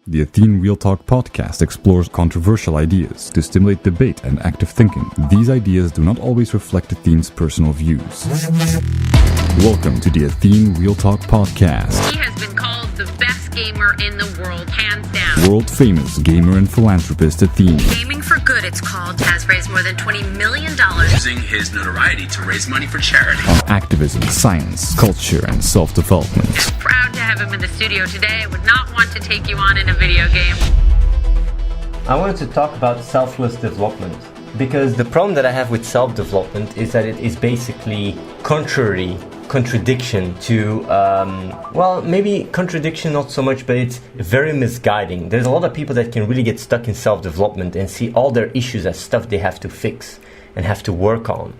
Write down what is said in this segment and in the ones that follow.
The Athene Real Talk Podcast explores controversial ideas to stimulate debate and active thinking. These ideas do not always reflect Athene's personal views. Welcome to the Athene Real Talk Podcast. He has been called the best gamer in the world, hands down. World-famous gamer and philanthropist Athene. Gaming for Good, it's called, has raised more than $20 million. Using his notoriety to raise money for charity. On activism, science, culture, and self-development. Proud to have him in the studio today. I would not want to take you on in a video game. I wanted to talk about selfless development because the problem that I have with self-development is that it is basically contradiction to, maybe contradiction not so much, but it's very misguiding. There's a lot of people that can really get stuck in self-development and see all their issues as stuff they have to fix and have to work on.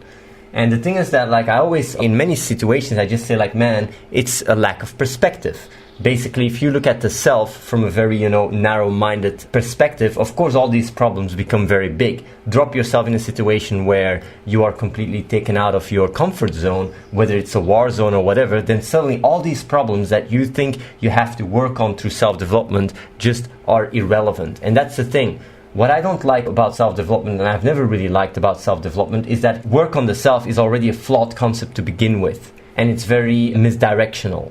And the thing is that, I always, in many situations, I just say, man, it's a lack of perspective. Basically, if you look at the self from a very, narrow-minded perspective, of course, all these problems become very big. Drop yourself in a situation where you are completely taken out of your comfort zone, whether it's a war zone or whatever, then suddenly all these problems that you think you have to work on through self-development just are irrelevant. And that's the thing. What I don't like about self-development, and I've never really liked about self-development, is that work on the self is already a flawed concept to begin with. And it's very misdirectional.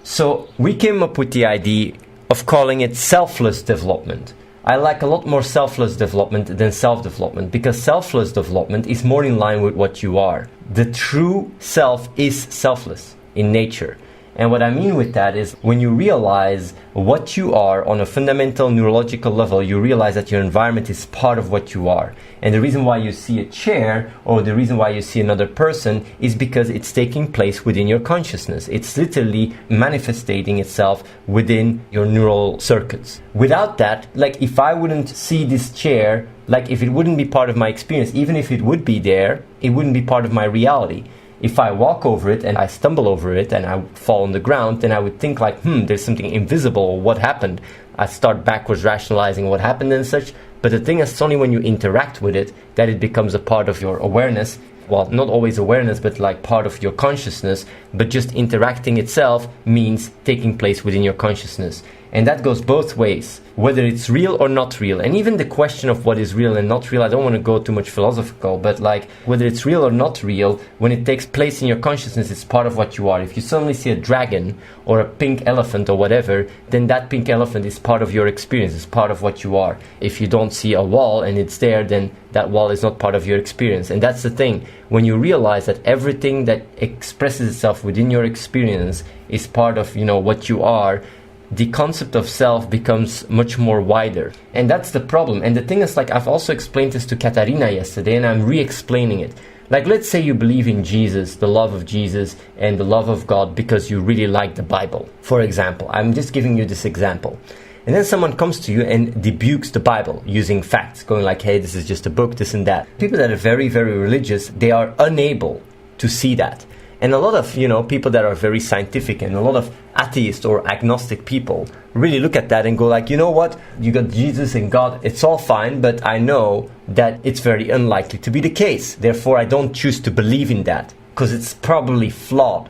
So we came up with the idea of calling it selfless development. I like a lot more selfless development than self-development because selfless development is more in line with what you are. The true self is selfless in nature. And what I mean with that is when you realize what you are on a fundamental neurological level, you realize that your environment is part of what you are. And the reason why you see a chair or the reason why you see another person is because it's taking place within your consciousness. It's literally manifesting itself within your neural circuits. Without that, if I wouldn't see this chair, if it wouldn't be part of my experience, even if it would be there, it wouldn't be part of my reality. If I walk over it and I stumble over it and I fall on the ground, then I would think there's something invisible. What happened? I start backwards rationalizing what happened and such. But the thing is, it's only when you interact with it that it becomes a part of your awareness. Well, not always awareness, but part of your consciousness. But just interacting itself means taking place within your consciousness. And that goes both ways, whether it's real or not real. And even the question of what is real and not real, I don't want to go too much philosophical, but whether it's real or not real, when it takes place in your consciousness, it's part of what you are. If you suddenly see a dragon or a pink elephant or whatever, then that pink elephant is part of your experience, it's part of what you are. If you don't see a wall and it's there, then that wall is not part of your experience. And that's the thing. When you realize that everything that expresses itself within your experience is part of, what you are, the concept of self becomes much more wider. And that's the problem. And the thing is, I've also explained this to Katarina yesterday, and I'm re-explaining it. Let's say you believe in Jesus, the love of Jesus, and the love of God because you really like the Bible. For example, I'm just giving you this example. And then someone comes to you and debukes the Bible using facts, going hey, this is just a book, this and that. People that are very, very religious, they are unable to see that. And a lot of, people that are very scientific and a lot of atheist or agnostic people really look at that and go you know what? You got Jesus and God, it's all fine, but I know that it's very unlikely to be the case. Therefore, I don't choose to believe in that because it's probably flawed.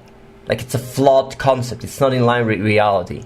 It's a flawed concept. It's not in line with reality.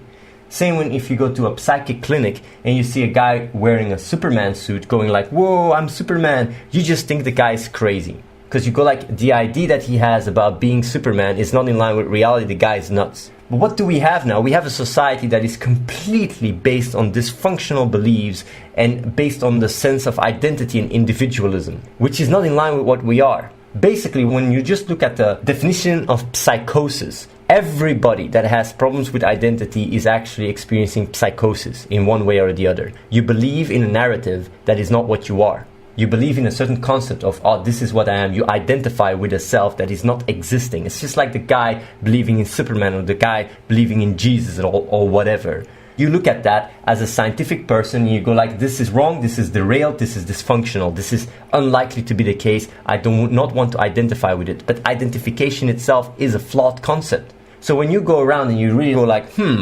Same when if you go to a psychic clinic and you see a guy wearing a Superman suit going whoa, I'm Superman. You just think the guy is crazy. Because you go the idea that he has about being Superman is not in line with reality, the guy is nuts. But what do we have now? We have a society that is completely based on dysfunctional beliefs and based on the sense of identity and individualism, which is not in line with what we are. Basically, when you just look at the definition of psychosis, everybody that has problems with identity is actually experiencing psychosis in one way or the other. You believe in a narrative that is not what you are. You believe in a certain concept of, this is what I am. You identify with a self that is not existing. It's just like the guy believing in Superman or the guy believing in Jesus or whatever. You look at that as a scientific person and you go this is wrong, this is derailed, this is dysfunctional, this is unlikely to be the case. I do not want to identify with it. But identification itself is a flawed concept. So when you go around and you really go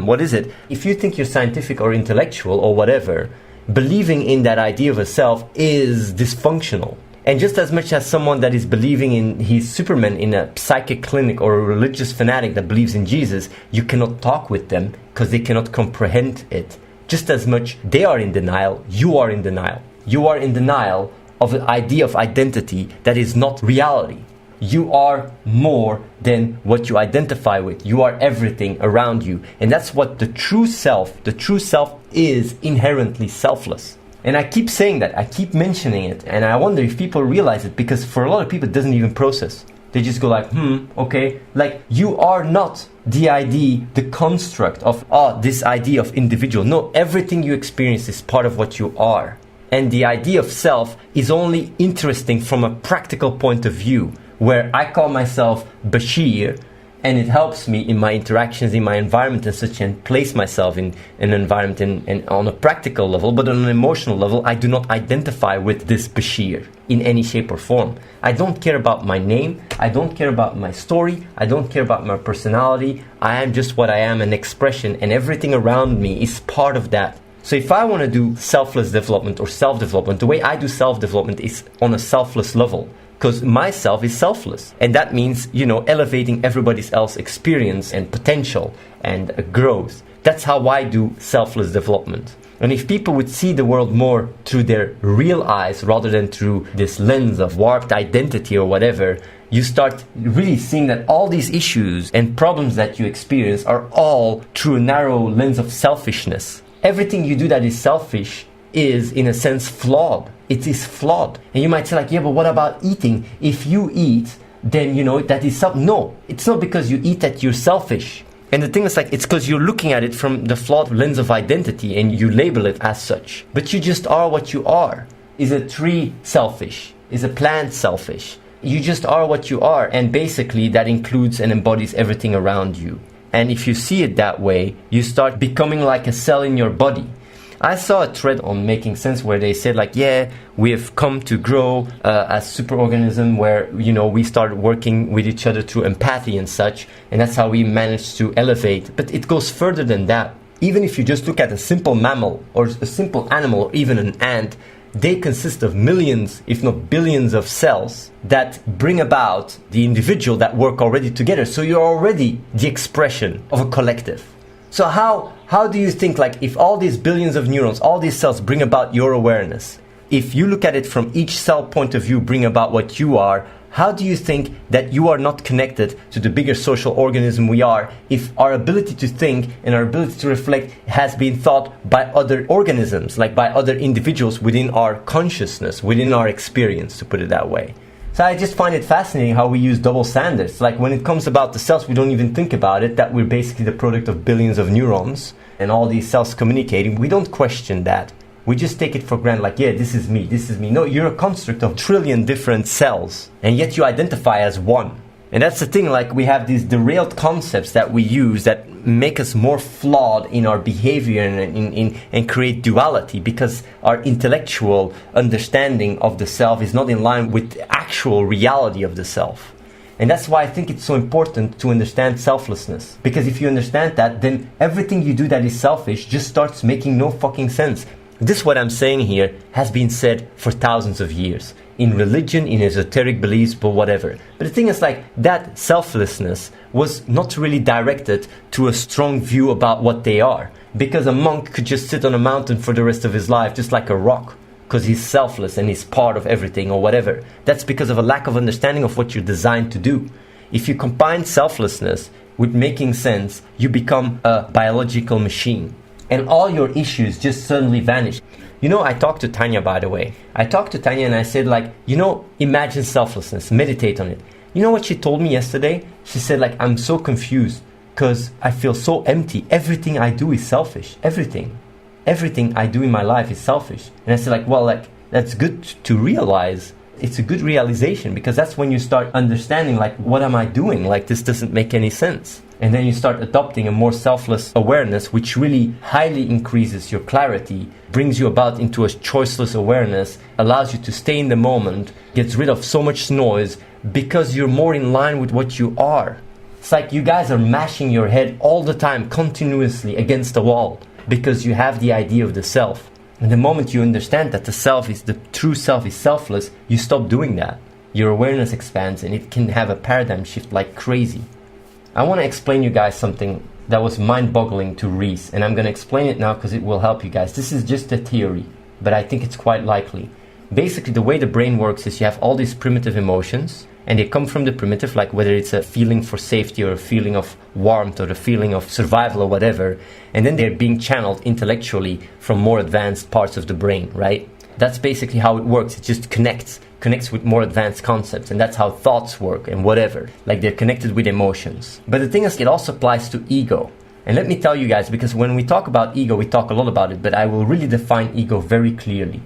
what is it? If you think you're scientific or intellectual or whatever, believing in that idea of a self is dysfunctional. And just as much as someone that is believing in he's Superman in a psychic clinic or a religious fanatic that believes in Jesus, you cannot talk with them because they cannot comprehend it. just as much they are in denial, you are in denial. You are in denial of an idea of identity that is not reality. You are more than what you identify with. You are everything around you. And that's what the true self is inherently selfless. And I keep saying that, I keep mentioning it, and I wonder if people realize it, because for a lot of people it doesn't even process. They just go like, okay, like you are not the idea, the construct of, this idea of individual. No, everything you experience is part of what you are. And the idea of self is only interesting from a practical point of view, where I call myself Bashir, and it helps me in my interactions, in my environment and such, and place myself in an environment and on a practical level. But on an emotional level, I do not identify with this Bashir in any shape or form. I don't care about my name. I don't care about my story. I don't care about my personality. I am just what I am, an expression, and everything around me is part of that. So if I want to do selfless development or self-development, the way I do self-development is on a selfless level. Because myself is selfless. And that means, elevating everybody else's experience and potential and growth. That's how I do selfless development. And if people would see the world more through their real eyes rather than through this lens of warped identity or whatever, you start really seeing that all these issues and problems that you experience are all through a narrow lens of selfishness. Everything you do that is selfish is, in a sense, flawed. It is flawed. And you might say like, yeah, but what about eating? If you eat, then, that is something. No, it's not because you eat that you're selfish. And the thing is like, it's because you're looking at it from the flawed lens of identity and you label it as such. But you just are what you are. Is a tree selfish? Is a plant selfish? You just are what you are. And basically that includes and embodies everything around you. And if you see it that way, you start becoming like a cell in your body. I saw a thread on Making Sense where they said like, yeah, we have come to grow as superorganism where, we start working with each other through empathy and such. And that's how we managed to elevate. But it goes further than that. Even if you just look at a simple mammal or a simple animal or even an ant, they consist of millions, if not billions of cells that bring about the individual that work already together. So you're already the expression of a collective. So how do you think, like, if all these billions of neurons, all these cells bring about your awareness, if you look at it from each cell point of view, bring about what you are, how do you think that you are not connected to the bigger social organism we are if our ability to think and our ability to reflect has been thought by other organisms, like by other individuals within our consciousness, within our experience, to put it that way? So I just find it fascinating how we use double standards. Like when it comes about the cells, we don't even think about it, that we're basically the product of billions of neurons and all these cells communicating. We don't question that. We just take it for granted, like, yeah, this is me, this is me. No, you're a construct of 1 trillion different cells, and yet you identify as one. And that's the thing, like, we have these derailed concepts that we use that make us more flawed in our behavior and create duality, because our intellectual understanding of the self is not in line with the actual reality of the self. And that's why I think it's so important to understand selflessness. Because if you understand that, then everything you do that is selfish just starts making no fucking sense. This, what I'm saying here, has been said for thousands of years. In religion, in esoteric beliefs, but whatever. But the thing is, like, that selflessness was not really directed to a strong view about what they are. Because a monk could just sit on a mountain for the rest of his life, just like a rock. Because he's selfless and he's part of everything or whatever. That's because of a lack of understanding of what you're designed to do. If you combine selflessness with making sense, you become a biological machine. And all your issues just suddenly vanish. I talked to Tanya, by the way. I talked to Tanya and I said, like, imagine selflessness, meditate on it. You know what she told me yesterday? She said, like, I'm so confused because I feel so empty. Everything I do is selfish. Everything I do in my life is selfish. And I said, like, well, like, that's good to realize. It's a good realization, because that's when you start understanding, like, what am I doing? Like, this doesn't make any sense. And then you start adopting a more selfless awareness, which really highly increases your clarity, brings you about into a choiceless awareness, allows you to stay in the moment, gets rid of so much noise, because you're more in line with what you are. It's like you guys are mashing your head all the time, continuously against the wall, because you have the idea of the self. And the moment you understand that the true self is selfless, you stop doing that. Your awareness expands and it can have a paradigm shift like crazy. I want to explain you guys something that was mind-boggling to Reese, and I'm going to explain it now because it will help you guys. This is just a theory, but I think it's quite likely. Basically, the way the brain works is you have all these primitive emotions, and they come from the primitive, like whether it's a feeling for safety or a feeling of warmth or a feeling of survival or whatever, and then they're being channeled intellectually from more advanced parts of the brain, right? That's basically how it works. It just connects with more advanced concepts, and that's how thoughts work and whatever. Like, they're connected with emotions. But the thing is, it also applies to ego. And let me tell you guys, because when we talk about ego, we talk a lot about it, but I will really define ego very clearly.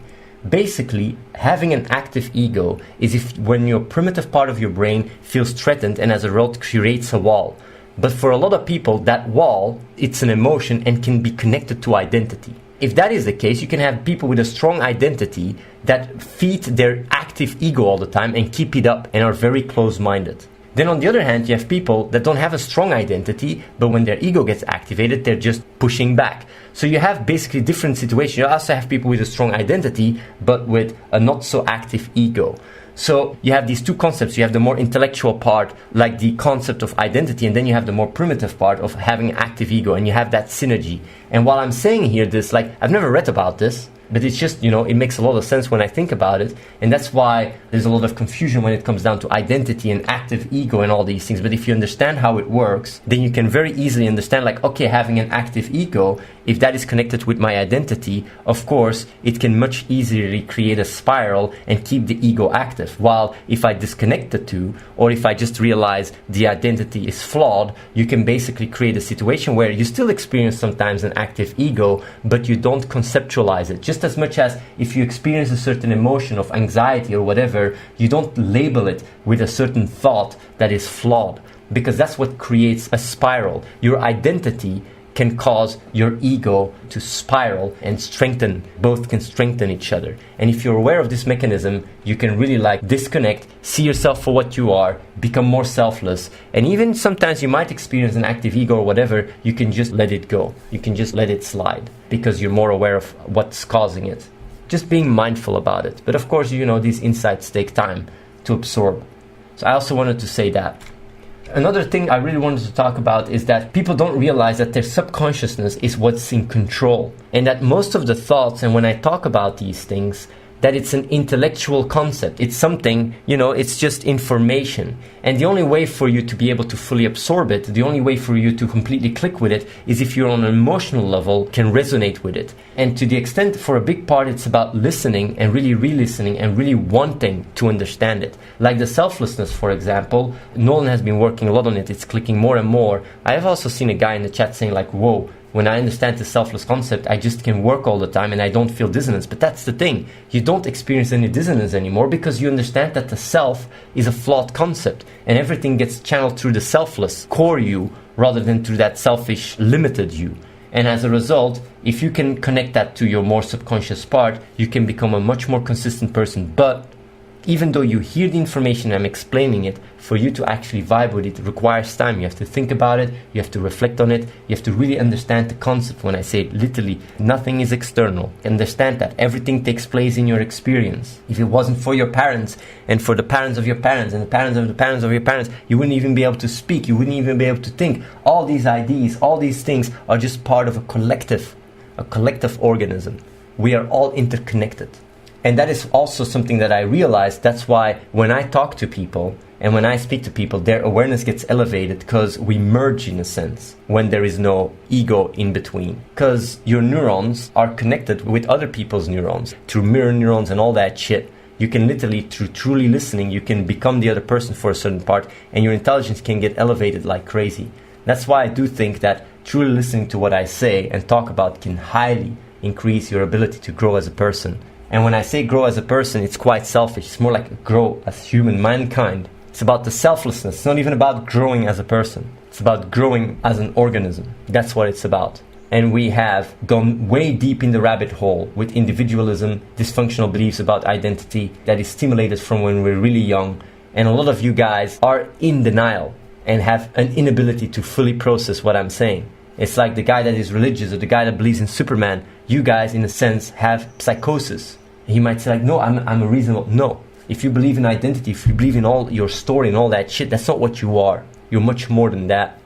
Basically, having an active ego is if when your primitive part of your brain feels threatened and as a result creates a wall. But for a lot of people, that wall, it's an emotion and can be connected to identity. If that is the case, you can have people with a strong identity that feed their active ego all the time and keep it up and are very close-minded. Then on the other hand, you have people that don't have a strong identity, but when their ego gets activated, they're just pushing back. So you have basically different situations. You also have people with a strong identity, but with a not so active ego. So you have these two concepts. You have the more intellectual part, like the concept of identity, and then you have the more primitive part of having an active ego, and you have that synergy. And while I'm saying here this, like, I've never read about this, but it's just, it makes a lot of sense when I think about it. And that's why there's a lot of confusion when it comes down to identity and active ego and all these things. But if you understand how it works, then you can very easily understand, like, okay, having an active ego, if that is connected with my identity, of course, it can much easily create a spiral and keep the ego active. While if I disconnect the two, or if I just realize the identity is flawed, you can basically create a situation where you still experience sometimes an active ego, but you don't conceptualize it. Just as much as if you experience a certain emotion of anxiety or whatever, you don't label it with a certain thought that is flawed, because that's what creates a spiral. Your identity can cause your ego to spiral and strengthen. Both can strengthen each other. And if you're aware of this mechanism, you can really disconnect, see yourself for what you are, become more selfless. And even sometimes you might experience an active ego or whatever, you can just let it go. You can just let it slide because you're more aware of what's causing it. Just being mindful about it. But of course, these insights take time to absorb. So I also wanted to say that. Another thing I really wanted to talk about is that people don't realize that their subconsciousness is what's in control. And that most of the thoughts, and when I talk about these things, that it's an intellectual concept. It's something, it's just information. And the only way for you to be able to fully absorb it, the only way for you to completely click with it, is if you're on an emotional level, can resonate with it. And to the extent, for a big part, it's about listening and really re-listening and really wanting to understand it. Like the selflessness, for example, Nolan has been working a lot on it. It's clicking more and more. I have also seen a guy in the chat saying whoa, when I understand the selfless concept, I just can work all the time and I don't feel dissonance. But that's the thing. You don't experience any dissonance anymore because you understand that the self is a flawed concept and everything gets channeled through the selfless core you rather than through that selfish limited you. And as a result, if you can connect that to your more subconscious part, you can become a much more consistent person. But even though you hear the information, I'm explaining it, for you to actually vibe with it requires time. You have to think about it, you have to reflect on it, you have to really understand the concept. When I say it, literally, nothing is external. Understand that everything takes place in your experience. If it wasn't for your parents, and for the parents of your parents, and the parents of the parents of your parents, you wouldn't even be able to speak, you wouldn't even be able to think. All these ideas, all these things are just part of a collective organism. We are all interconnected. And that is also something that I realized. That's why when I talk to people and when I speak to people, their awareness gets elevated because we merge in a sense when there is no ego in between. Because your neurons are connected with other people's neurons through mirror neurons and all that shit. You can literally, through truly listening, you can become the other person for a certain part and your intelligence can get elevated like crazy. That's why I do think that truly listening to what I say and talk about can highly increase your ability to grow as a person. And when I say grow as a person, it's quite selfish. It's more like grow as human mankind. It's about the selflessness. It's not even about growing as a person. It's about growing as an organism. That's what it's about. And we have gone way deep in the rabbit hole with individualism, dysfunctional beliefs about identity that is stimulated from when we're really young. And a lot of you guys are in denial and have an inability to fully process what I'm saying. It's like the guy that is religious or the guy that believes in Superman. You guys, in a sense, have psychosis. He might say no, I'm a reasonable... No. If you believe in identity, if you believe in all your story and all that shit, that's not what you are. You're much more than that.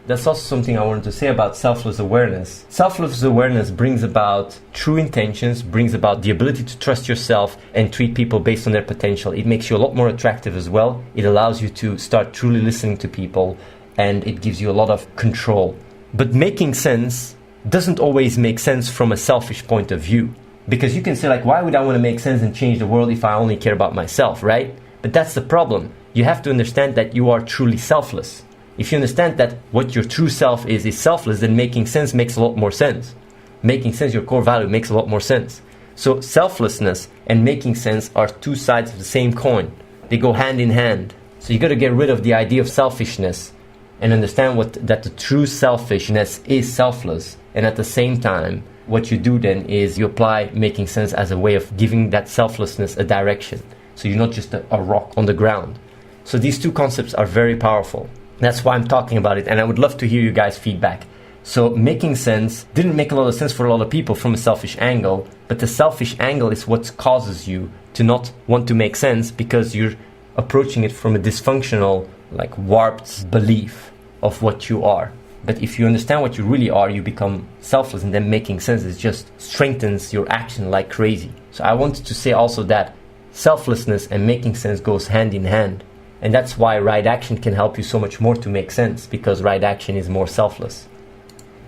That's also something I wanted to say about selfless awareness. Selfless awareness brings about true intentions, brings about the ability to trust yourself and treat people based on their potential. It makes you a lot more attractive as well. It allows you to start truly listening to people, and it gives you a lot of control. But making sense doesn't always make sense from a selfish point of view. Because you can say, like, why would I want to make sense and change the world if I only care about myself, right? But that's the problem. You have to understand that you are truly selfless. If you understand that what your true self is selfless, then making sense makes a lot more sense. Making sense, your core value, makes a lot more sense. So selflessness and making sense are two sides of the same coin. They go hand in hand. So you got to get rid of the idea of selfishness and understand that the true selfishness is selfless. And at the same time, what you do then is you apply making sense as a way of giving that selflessness a direction. So you're not just a rock on the ground. So these two concepts are very powerful. That's why I'm talking about it, and I would love to hear you guys' feedback. So making sense didn't make a lot of sense for a lot of people from a selfish angle, but the selfish angle is what causes you to not want to make sense because you're approaching it from a dysfunctional, like warped belief of what you are. But if you understand what you really are, you become selfless, and then making sense is just strengthens your action like crazy. So I wanted to say also that selflessness and making sense goes hand in hand. And that's why right action can help you so much more to make sense, because right action is more selfless.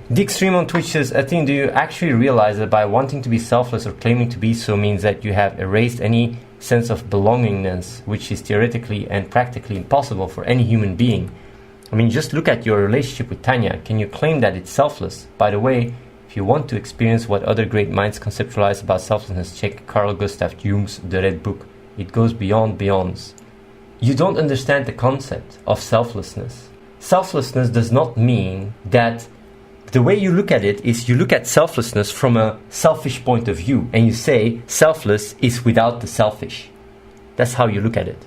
The Extreme on Twitch says, Athene, do you actually realize that by wanting to be selfless or claiming to be so means that you have erased any sense of belongingness, which is theoretically and practically impossible for any human being? I mean, just look at your relationship with Tanya. Can you claim that it's selfless? By the way, if you want to experience what other great minds conceptualize about selflessness, check Carl Gustav Jung's The Red Book. It goes beyond beyonds. You don't understand the concept of selflessness. Selflessness does not mean that the way you look at it is you look at selflessness from a selfish point of view, and you say selfless is without the selfish. That's how you look at it.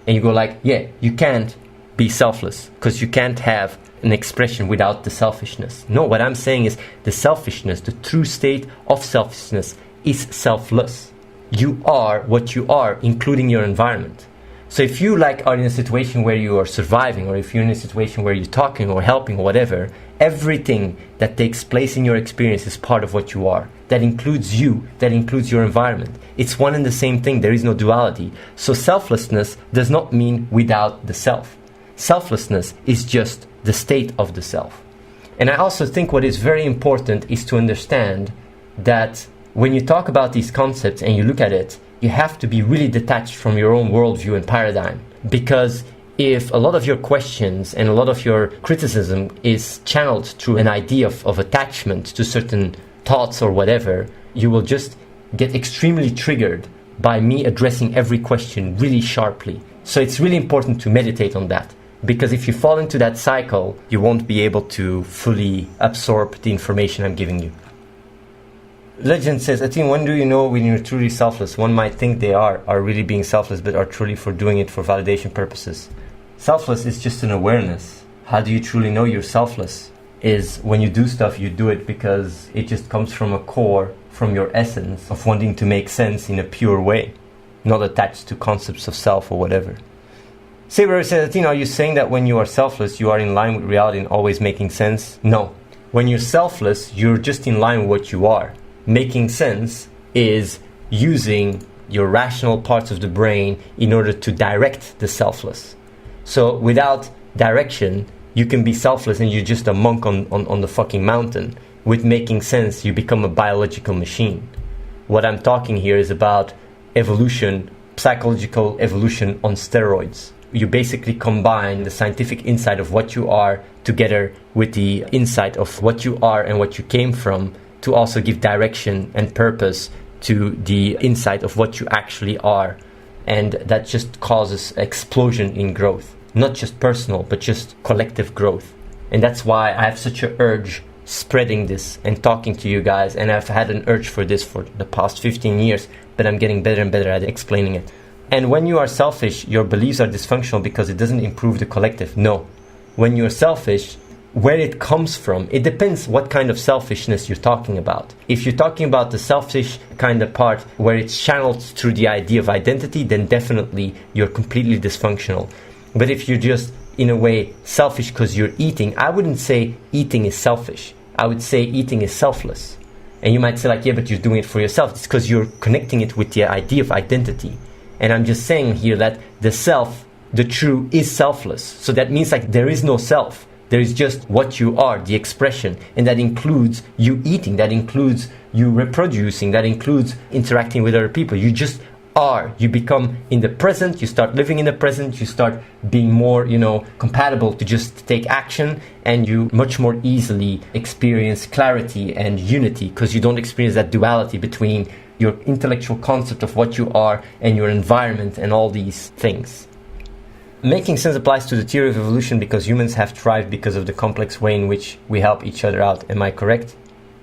And you go like, yeah, you can't be selfless because you can't have an expression without the selfishness. No, what I'm saying is the selfishness, the true state of selfishness is selfless. You are what you are, including your environment. So if you are in a situation where you are surviving, or if you're in a situation where you're talking or helping or whatever, everything that takes place in your experience is part of what you are. That includes you, that includes your environment. It's one and the same thing. There is no duality. So selflessness does not mean without the self. Selflessness is just the state of the self. And I also think what is very important is to understand that when you talk about these concepts and you look at it, you have to be really detached from your own worldview and paradigm. Because if a lot of your questions and a lot of your criticism is channeled through an idea of attachment to certain thoughts or whatever, you will just get extremely triggered by me addressing every question really sharply. So it's really important to meditate on that. Because if you fall into that cycle, you won't be able to fully absorb the information I'm giving you. Legend says, Athene, when do you know when you're truly selfless? One might think they are really being selfless, but are truly for doing it for validation purposes. Selfless is just an awareness. How do you truly know you're selfless? Is when you do stuff, you do it because it just comes from a core, from your essence of wanting to make sense in a pure way, not attached to concepts of self or whatever. Saber says, Athene, are you saying that when you are selfless, you are in line with reality and always making sense? No. When you're selfless, you're just in line with what you are. Making sense is using your rational parts of the brain in order to direct the selfless. So without direction, you can be selfless and you're just a monk on the fucking mountain. With making sense, you become a biological machine. What I'm talking here is about evolution, psychological evolution on steroids. You basically combine the scientific insight of what you are together with the insight of what you are and what you came from, to also give direction and purpose to the insight of what you actually are. And that just causes explosion in growth. Not just personal, but just collective growth. And that's why I have such an urge spreading this and talking to you guys. And I've had an urge for this for the past 15 years, but I'm getting better and better at explaining it. And when you are selfish, your beliefs are dysfunctional because it doesn't improve the collective. No. When you're selfish, where it comes from, it depends what kind of selfishness you're talking about. If you're talking about the selfish kind of part where it's channeled through the idea of identity, then definitely you're completely dysfunctional. But if you're just in a way selfish because you're eating, I wouldn't say eating is selfish. I would say eating is selfless. And you might say like, yeah, but you're doing it for yourself. It's because you're connecting it with the idea of identity. And I'm just saying here that the self, the true, is selfless. So that means like there is no self. There is just what you are, the expression. And that includes you eating, that includes you reproducing, that includes interacting with other people. You just are. You become in the present, you start living in the present, you start being more, compatible to just take action, and you much more easily experience clarity and unity because you don't experience that duality between your intellectual concept of what you are and your environment and all these things. Making sense applies to the theory of evolution because humans have thrived because of the complex way in which we help each other out. Am I correct?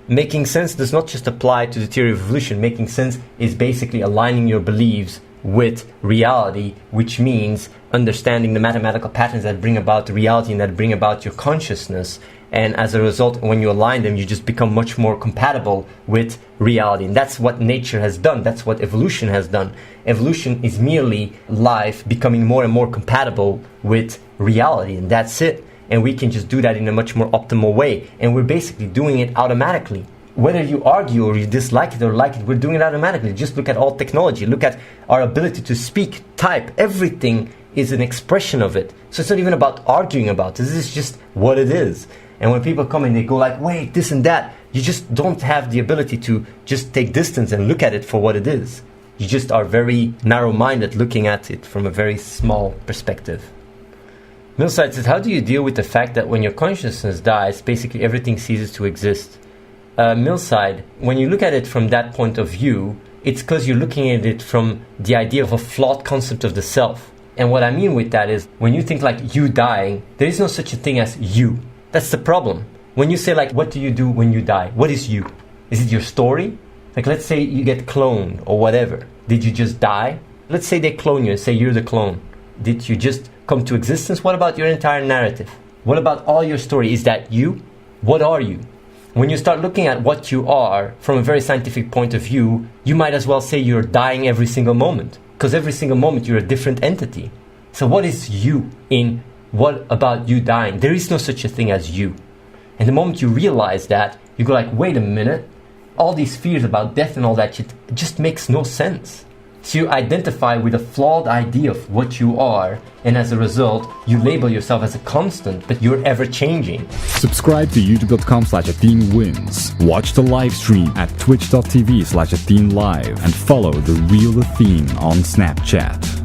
Making sense does not just apply to the theory of evolution. Making sense is basically aligning your beliefs with reality, which means understanding the mathematical patterns that bring about reality and that bring about your consciousness. And as a result, when you align them, you just become much more compatible with reality. And that's what nature has done. That's what evolution has done. Evolution is merely life becoming more and more compatible with reality. And that's it. And we can just do that in a much more optimal way. And we're basically doing it automatically. Whether you argue or you dislike it or like it, we're doing it automatically. Just look at all technology. Look at our ability to speak, type. Everything is an expression of it. So it's not even about arguing about this. This is just what it is. And when people come and they go like, wait, this and that, you just don't have the ability to just take distance and look at it for what it is. You just are very narrow-minded looking at it from a very small perspective. Millside says, how do you deal with the fact that when your consciousness dies, basically everything ceases to exist? Millside, when you look at it from that point of view, it's because you're looking at it from the idea of a flawed concept of the self. And what I mean with that is, when you think like you dying, there is no such a thing as you. That's the problem. When you say like, what do you do when you die? What is you? Is it your story? Like, let's say you get cloned or whatever. Did you just die? Let's say they clone you and say you're the clone. Did you just come to existence? What about your entire narrative? What about all your story? Is that you? What are you? When you start looking at what you are from a very scientific point of view, you might as well say you're dying every single moment. Because every single moment you're a different entity. So what is you in what about you dying? There is no such a thing as you. And the moment you realize that, you go like, wait a minute, all these fears about death and all that shit, it just makes no sense. So you identify with a flawed idea of what you are, and as a result, you label yourself as a constant, but you're ever changing. Subscribe to youtube.com/AtheneWins. Watch the live stream at twitch.tv/AtheneLive and follow The Real Athene on Snapchat.